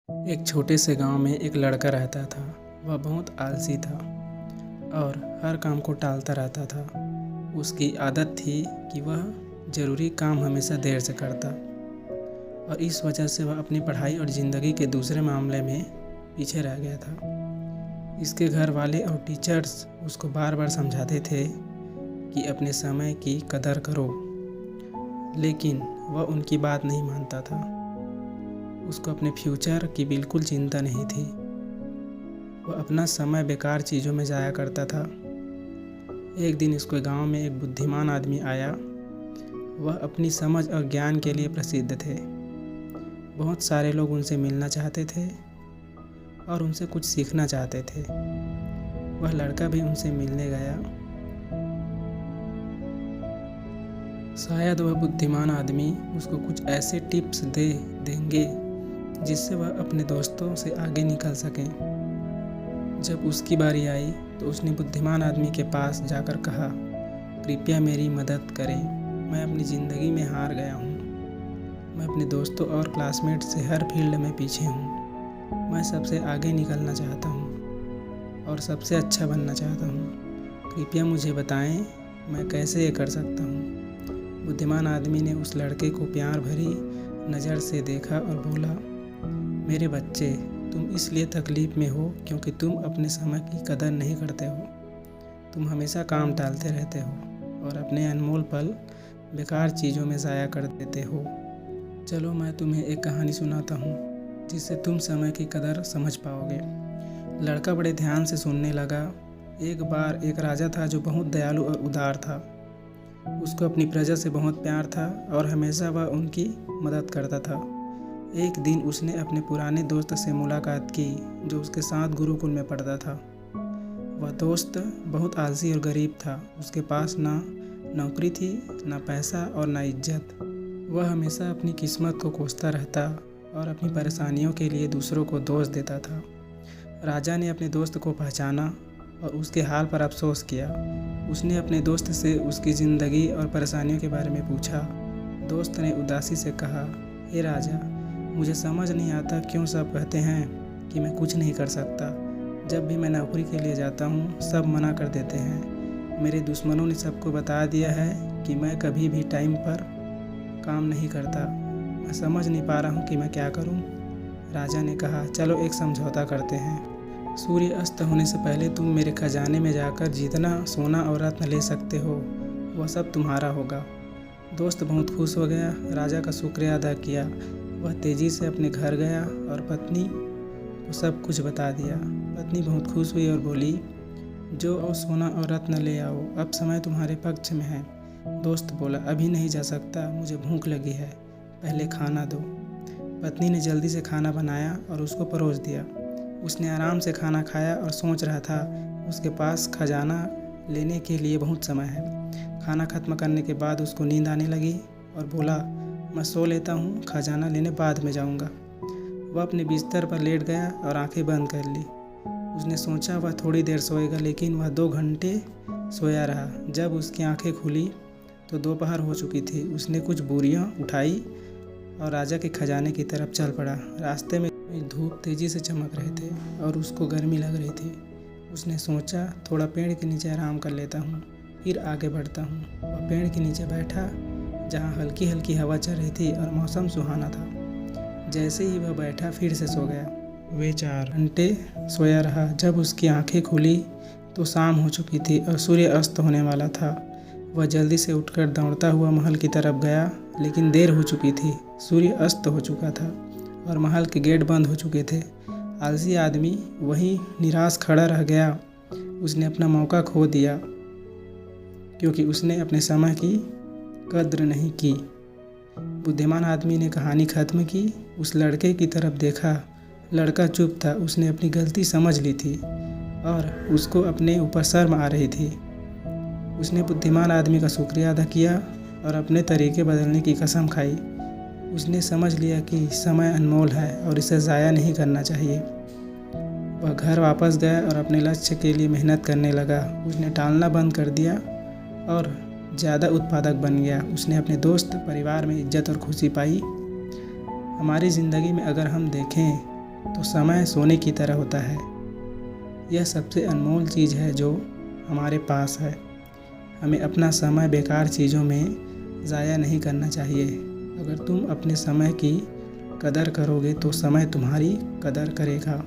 एक छोटे से गांव में एक लड़का रहता था। वह बहुत आलसी था और हर काम को टालता रहता था। उसकी आदत थी कि वह ज़रूरी काम हमेशा देर से करता और इस वजह से वह अपनी पढ़ाई और ज़िंदगी के दूसरे मामले में पीछे रह गया था। इसके घर वाले और टीचर्स उसको बार बार समझाते थे कि अपने समय की कदर करो, लेकिन वह उनकी बात नहीं मानता था। उसको अपने फ्यूचर की बिल्कुल चिंता नहीं थी। वह अपना समय बेकार चीज़ों में ज़ाया करता था। एक दिन उसके गांव में एक बुद्धिमान आदमी आया। वह अपनी समझ और ज्ञान के लिए प्रसिद्ध थे। बहुत सारे लोग उनसे मिलना चाहते थे और उनसे कुछ सीखना चाहते थे। वह लड़का भी उनसे मिलने गया। शायद वह बुद्धिमान आदमी उसको कुछ ऐसे टिप्स दे देंगे जिससे वह अपने दोस्तों से आगे निकल सकें। जब उसकी बारी आई तो उसने बुद्धिमान आदमी के पास जाकर कहा, कृपया मेरी मदद करें, मैं अपनी ज़िंदगी में हार गया हूँ। मैं अपने दोस्तों और क्लासमेट से हर फील्ड में पीछे हूँ। मैं सबसे आगे निकलना चाहता हूँ और सबसे अच्छा बनना चाहता हूँ। कृपया मुझे बताएं मैं कैसे ये कर सकता हूँ। बुद्धिमान आदमी ने उस लड़के को प्यार भरी नज़र से देखा और बोला, मेरे बच्चे, तुम इसलिए तकलीफ़ में हो क्योंकि तुम अपने समय की कदर नहीं करते हो। तुम हमेशा काम टालते रहते हो और अपने अनमोल पल बेकार चीज़ों में ज़ाया कर देते हो। चलो मैं तुम्हें एक कहानी सुनाता हूँ जिससे तुम समय की कदर समझ पाओगे। लड़का बड़े ध्यान से सुनने लगा। एक बार एक राजा था जो बहुत दयालु और उदार था। उसको अपनी प्रजा से बहुत प्यार था और हमेशा वह उनकी मदद करता था। एक दिन उसने अपने पुराने दोस्त से मुलाकात की जो उसके साथ गुरुकुल में पढ़ता था। वह दोस्त बहुत आलसी और गरीब था। उसके पास ना नौकरी थी, ना पैसा और ना इज्जत। वह हमेशा अपनी किस्मत को कोसता रहता और अपनी परेशानियों के लिए दूसरों को दोष देता था। राजा ने अपने दोस्त को पहचाना और उसके हाल पर अफसोस किया। उसने अपने दोस्त से उसकी ज़िंदगी और परेशानियों के बारे में पूछा। दोस्त ने उदासी से कहा, हे राजा, मुझे समझ नहीं आता क्यों सब कहते हैं कि मैं कुछ नहीं कर सकता। जब भी मैं नौकरी के लिए जाता हूँ सब मना कर देते हैं। मेरे दुश्मनों ने सबको बता दिया है कि मैं कभी भी टाइम पर काम नहीं करता। मैं समझ नहीं पा रहा हूँ कि मैं क्या करूँ। राजा ने कहा, चलो एक समझौता करते हैं। सूर्य अस्त होने से पहले तुम मेरे खजाने में जाकर जितना सोना और रत्न ले सकते हो वह सब तुम्हारा होगा। दोस्त बहुत खुश हो गया। राजा का शुक्रिया अदा किया। वह तेज़ी से अपने घर गया और पत्नी को सब कुछ बता दिया। पत्नी बहुत खुश हुई और बोली, जो और सोना और रत्न ले आओ, अब समय तुम्हारे पक्ष में है। दोस्त बोला, अभी नहीं जा सकता, मुझे भूख लगी है, पहले खाना दो। पत्नी ने जल्दी से खाना बनाया और उसको परोस दिया। उसने आराम से खाना खाया और सोच रहा था उसके पास खजाना लेने के लिए बहुत समय है। खाना खत्म करने के बाद उसको नींद आने लगी और बोला, मैं सो लेता हूँ, खजाना लेने बाद में जाऊँगा। वह अपने बिस्तर पर लेट गया और आंखें बंद कर ली। उसने सोचा वह थोड़ी देर सोएगा, लेकिन वह 2 घंटे सोया रहा। जब उसकी आंखें खुली तो दोपहर हो चुकी थी। उसने कुछ बोरियां उठाई और राजा के खजाने की तरफ चल पड़ा। रास्ते में धूप तेज़ी से चमक रहे थे और उसको गर्मी लग रही थी। उसने सोचा, थोड़ा पेड़ के नीचे आराम कर लेता हूँ, फिर आगे बढ़ता हूँ। वह पेड़ के नीचे बैठा जहाँ हल्की हल्की हवा चल रही थी और मौसम सुहाना था। जैसे ही वह बैठा फिर से सो गया। वे 4 घंटे सोया रहा। जब उसकी आंखें खुली तो शाम हो चुकी थी और सूर्य अस्त होने वाला था। वह जल्दी से उठकर दौड़ता हुआ महल की तरफ गया, लेकिन देर हो चुकी थी। सूर्य अस्त हो चुका था और महल के गेट बंद हो चुके थे। आलसी आदमी वहीं निराश खड़ा रह गया। उसने अपना मौका खो दिया क्योंकि उसने अपने समय की कद्र नहीं की। बुद्धिमान आदमी ने कहानी ख़त्म की। उस लड़के की तरफ देखा। लड़का चुप था। उसने अपनी गलती समझ ली थी और उसको अपने ऊपर शर्म आ रही थी। उसने बुद्धिमान आदमी का शुक्रिया अदा किया और अपने तरीके बदलने की कसम खाई। उसने समझ लिया कि समय अनमोल है और इसे ज़ाया नहीं करना चाहिए। वह घर वापस गया और अपने लक्ष्य के लिए मेहनत करने लगा। उसने टालना बंद कर दिया और ज़्यादा उत्पादक बन गया। उसने अपने दोस्त परिवार में इज्जत और खुशी पाई। हमारी ज़िंदगी में अगर हम देखें तो समय सोने की तरह होता है। यह सबसे अनमोल चीज़ है जो हमारे पास है। हमें अपना समय बेकार चीज़ों में ज़ाया नहीं करना चाहिए। अगर तुम अपने समय की कदर करोगे तो समय तुम्हारी कदर करेगा।